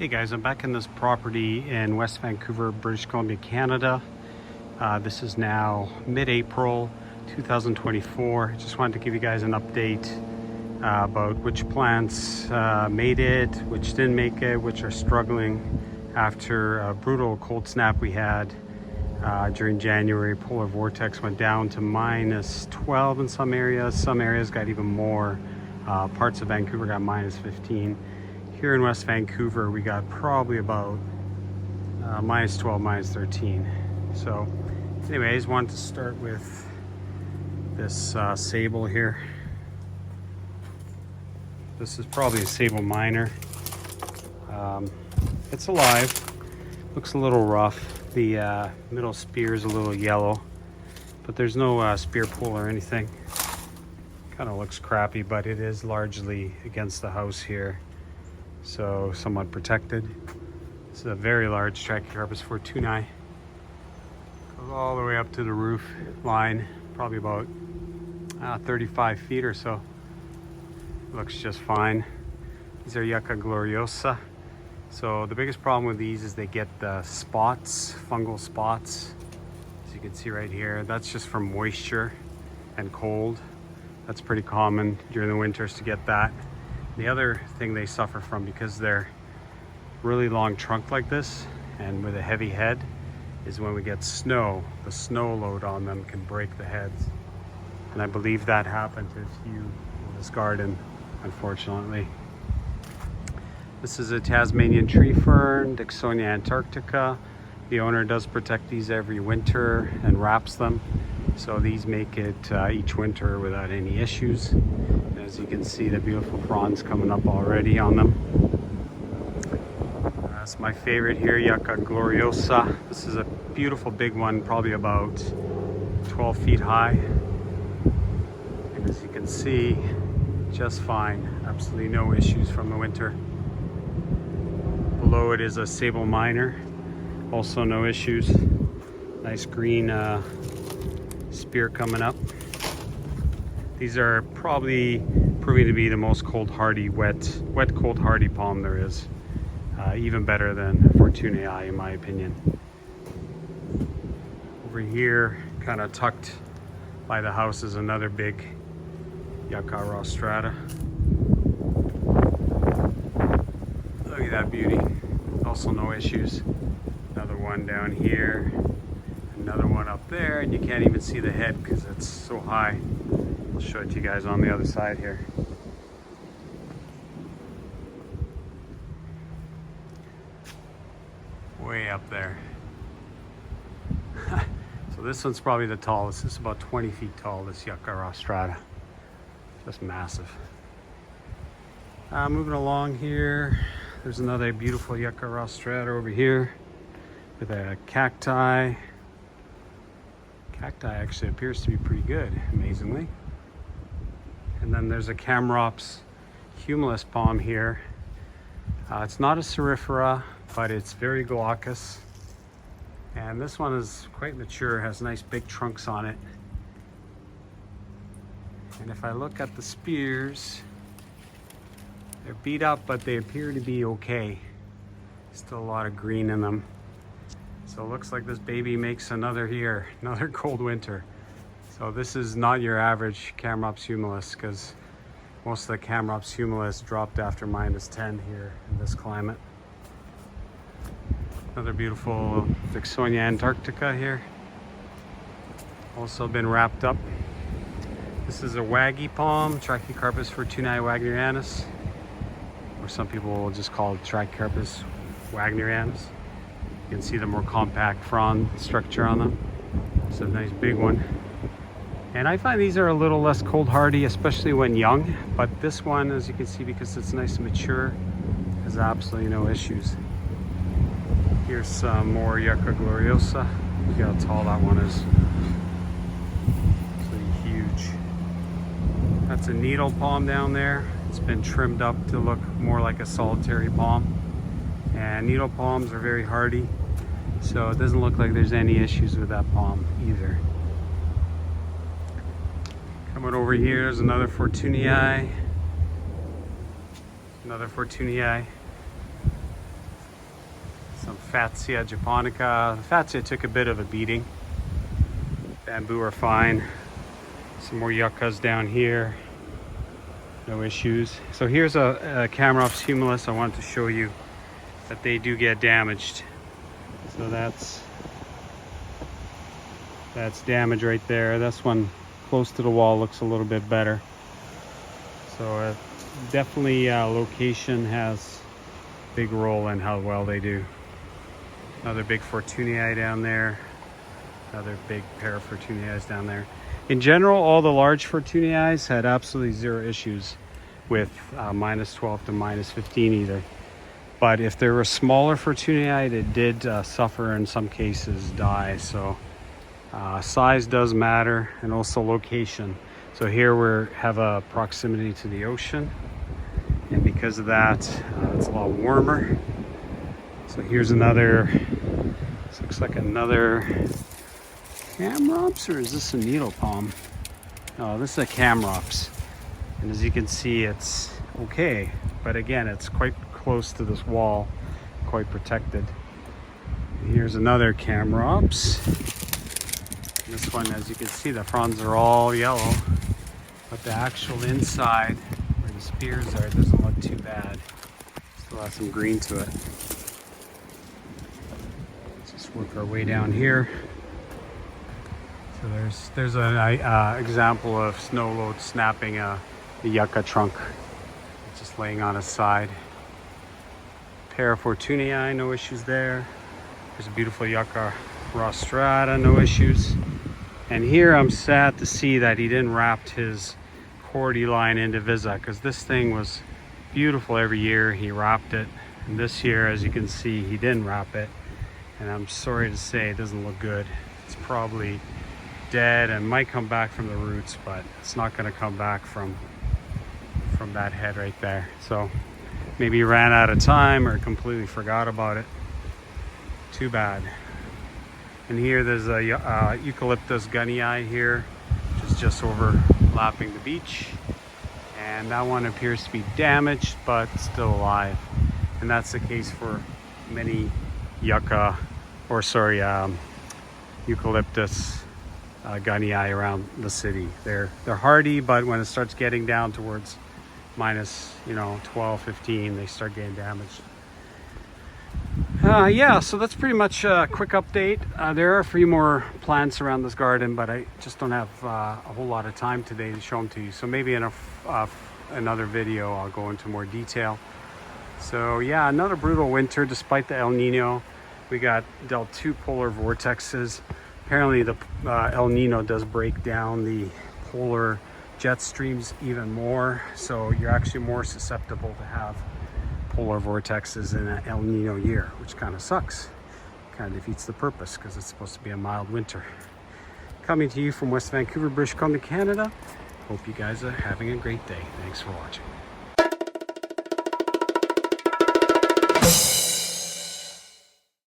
Hey guys, I'm back in this property in West Vancouver, British Columbia, Canada. This is now mid-April 2024. I just wanted to give you guys an update about which plants made it, which didn't make it, which are struggling after a brutal cold snap we had during January. Polar vortex went down to minus 12 in some areas. Some areas got even more. Parts of Vancouver got minus 15. Here in West Vancouver, we got probably about minus 12, minus 13. So anyways, wanted to start with this sable here. This is probably a sable minor. It's alive, looks a little rough. The middle spear is a little yellow, but there's no spear pull or anything. Kind of looks crappy, but it is largely against the house here, so somewhat protected. This is a very large Trachycarpus fortunei. Goes all the way up to the roof line, probably about 35 feet or so. Looks just fine. These are Yucca gloriosa. So the biggest problem with these is they get the spots, fungal spots. As you can see right here, that's just from moisture and cold. That's pretty common during the winters to get that. The other thing they suffer from, because they're really long trunk like this and with a heavy head, is when we get snow. The snow load on them can break the heads. And I believe that happened to a few in this garden, unfortunately. This is a Tasmanian tree fern, Dicksonia antarctica. The owner does protect these every winter and wraps them. So these make it each winter without any issues. And as you can see, the beautiful fronds coming up already on them. That's my favorite here, Yucca gloriosa. This is a beautiful big one, probably about 12 feet high. And as you can see, just fine. Absolutely no issues from the winter. Below it is a sable minor. Also no issues. Nice green spear coming up. These are probably proving to be the most cold hardy, wet cold hardy palm there is. Even better than fortunei in my opinion. Over here, kind of tucked by the house, is another big Yucca rostrata. Look at that beauty. Also no issues. Another one down here. Another one up there, and you can't even see the head because it's so high. I'll show it to you guys on the other side here. Way up there. So this one's probably the tallest. This is about 20 feet tall, this Yucca rostrata. Just massive. Moving along here, there's another beautiful Yucca rostrata over here with a cacti. Cacti actually appears to be pretty good, amazingly. And then there's a Camrops humulus palm here. It's not a cerifera, but it's very glaucous. And this one is quite mature, has nice big trunks on it. And if I look at the spears, they're beat up, but they appear to be okay. Still a lot of green in them. So it looks like this baby makes another cold winter. So this is not your average Camrops humulus, because most of the Camrops humulus dropped after minus 10 here in this climate. Another beautiful Dicksonia antarctica here. Also been wrapped up. This is a waggy palm, Trachycarpus fortunei wagnerianus, or some people will just call it Trachycarpus wagnerianus. You can see the more compact frond structure on them. It's a nice big one. And I find these are a little less cold hardy, especially when young. But this one, as you can see, because it's nice and mature, has absolutely no issues. Here's some more Yucca gloriosa. Look how tall that one is. Absolutely huge. That's a needle palm down there. It's been trimmed up to look more like a solitary palm. And needle palms are very hardy, so it doesn't look like there's any issues with that palm either. Coming over here is another fortunei. Another fortunei. Fatsia japonica. The Fatsia took a bit of a beating. Bamboo are fine. Some more yuccas down here. No issues. So here's a Camerops humilis. I wanted to show you that they do get damaged. So that's damage right there. This one close to the wall looks a little bit better. So definitely location has a big role in how well they do. Another big Fortunii down there. Another big pair of Fortuniis down there. In general, all the large Fortuniis had absolutely zero issues with -12 to -15 either. But if there were smaller Fortunii, it did suffer in some cases, die. So size does matter, and also location. So here we have a proximity to the ocean, and because of that, it's a lot warmer. So here's another, this looks like another Camerops, or is this a needle palm? No, this is a Camerops. And as you can see, it's okay. But again, it's quite close to this wall, quite protected. And here's another Camerops. This one, as you can see, the fronds are all yellow. But the actual inside, where the spears are, it doesn't look too bad. Still has some green to it. Let's just work our way down here. So there's an example of snow load snapping the Yucca trunk. It's just laying on its side. Pair of Fortunii, no issues there. There's a beautiful Yucca rostrata, no issues. And here I'm sad to see that he didn't wrap his cordyline indivisa, because this thing was beautiful every year. He wrapped it, and this year, as you can see, he didn't wrap it. And I'm sorry to say, it doesn't look good. It's probably dead and might come back from the roots, but it's not going to come back from that head right there. So maybe he ran out of time or completely forgot about it. Too bad. And here there's a Eucalyptus gunnii here, which is just overlapping the beach, and that one appears to be damaged but still alive. And that's the case for many Yucca, or sorry, Eucalyptus gunnii around the city. They're hardy, but when it starts getting down towards -12, 15, they start getting damaged. Yeah, so that's pretty much a quick update. There are a few more plants around this garden, but I just don't have a whole lot of time today to show them to you. So maybe in another video I'll go into more detail. So yeah, another brutal winter despite the El Nino. We got dealt 2 polar vortexes. Apparently the El Nino does break down the polar jet streams even more, so you're actually more susceptible to have polar vortexes in an El Nino year, which kind of sucks. Kind of defeats the purpose, because it's supposed to be a mild winter. Coming to you from West Vancouver, British Columbia, Canada. Hope you guys are having a great day. Thanks for watching.